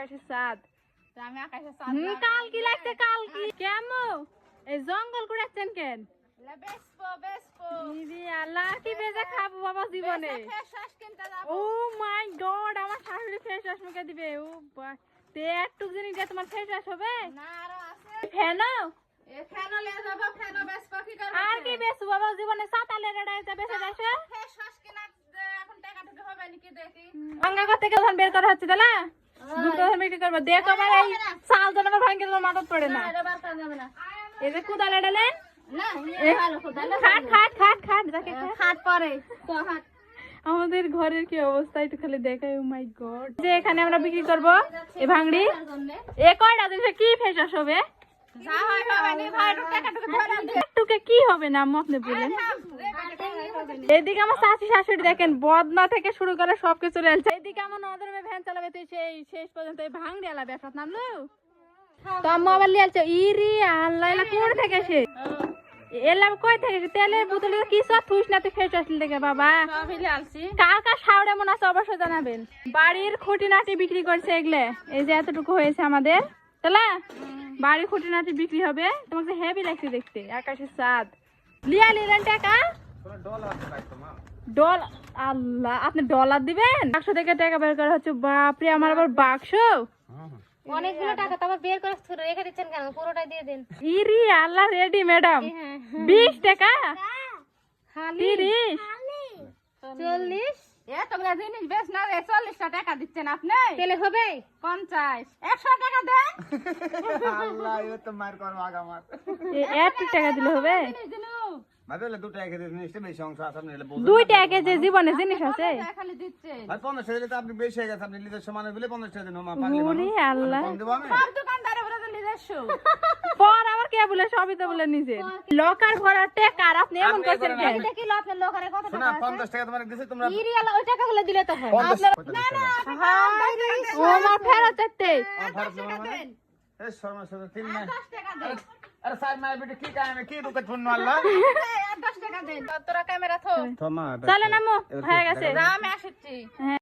আকাশের চাঁদ। আমি আকাশের চাঁদ কাল কি লাগছে কাল কি কেমন এই জঙ্গল কুড়াচ্ছেন কেন? আল্লাহ কি বেজে খাবো বাবা জীবনে। ও মাই গড আমার শাশুড়ি ফেস ওয়াশ মুখে দিবে। ও তে একটু জিনিস দিয়ে তোমার ফেস ওয়াশ হবে না আরো আছে ফেনো ফেনো লিয়ে যাব ফেনো বেচবো কি করব আর কি বেচবো বাবা জীবনে সাতালে রেডা যা বেচে দেশে ফেস ওয়াশ কিনা এখন টাকা ঢুকে হবে নাকি দেখি ভাঙ্গা করতে গেলে বের করা হচ্ছে তাহলে দুটো বিক্রি করবো দেখো আমার এই সাল জন আমার ভাঙ্গে তোমার মাথাত পড়ে না এটা বার করা যাবে না এই যে কুদালে ডালেন না ভালো খোদালে খাট খাট খাট খাট যাকে খাট পরে তো হাট আমাদের ঘরের কি অবস্থা একটু খালি দেখাই। ও মাই গড যে এখানে আমরা বিক্রি করব এই ভাঙড়ি এ কয়টা দিন কি ফেস ওয়াশ হবে যা হয় হবে নি ভাই টাকা ঢুকে ধরে দে টুকে কি হবে না আপনি বলেন। এদিকে আমার শাশুড়ি শাশুড়ি দেখেন বদনা থেকে শুরু করে সবকিছু রেলছে। এদিকে আমার নদর মে ভ্যান চালাবে তুই সেই শেষ পর্যন্ত এই ভাঙড়ি আলা ব্যবসা নামলো তো মোবাইল লিয়ালছে ইরি আল্লাহ এলা কোন থেকে সে এলাম কই থেকে তেলের বোতলে কি সব থুস না তুই ফেস ওয়াশ দেখে বাবা সবই লালছি কার কার সাউড়ে মনে আছে অবশ্যই জানাবেন। বাড়ির খুঁটিনাটি বিক্রি করছে এগুলো এই যে এতটুকু হয়েছে আমাদের তাহলে বাড়ির খুঁটিনাটি বিক্রি হবে। তোমাকে হেভি লাগছে দেখতে আকাশের চাঁদ লিয়া নিলেন টাকা ডল আল্লাহ আপনি ডলার দিবেন 100 থেকে টাকা বের করা হচ্ছে বাপরে আমার আবার বাক্স অনেকগুলো টাকা তো আবার বের করে রেখে দিচ্ছেন কেন পুরোটাই দিয়ে দেন ইরি আল্লাহ রেডি ম্যাডাম 20 টাকা 30 40 এতগুলা জিনিস বেশ না 40 টাকা দিচ্ছেন আপনি তাহলে হবে 50 100 টাকা দেন আল্লাহ এ তো মার করব আগামার এত টাকা দিলে হবে ভাবিলে 2 টাকা দিয়ে জিনিসটা বেশি অংশ আছে আপনি এলে বলুন 2 টাকা যে জীবনে জিনিস আছে খালি দিচ্ছেন ভাই 50 টাকা দিলে তো আপনি বেশি হয়ে গেছে আপনি লিটার সমান বলে 50 টাকা দিন মা পাগলি ওরে আল্লাহ কম দেব আমি সব দোকানদারে বলে দিলি দেশো পর আবার কে বলে সবই তো বলে নিজে লকার ভরা টাকা আর আপনি এমন করছেন কেন এটা কি আপনার লোকারে কত শোনা 50 টাকা তোমার দিছে তোমরা ইরিয়ালা ওই টাকাগুলো দিলে তো হয় 50 না না ও আমার ফেরত চাইতে ভারত মানে এ সমস্যা 3 না 10 টাকা দেন আরে সাইড মাই বেটি কি কাম কি দুকাত ফোন আল্লাহ 10 টাকা দেন তোরা ক্যামেরা থো থমা চলে নামো হয়ে গেছে দাম আসছে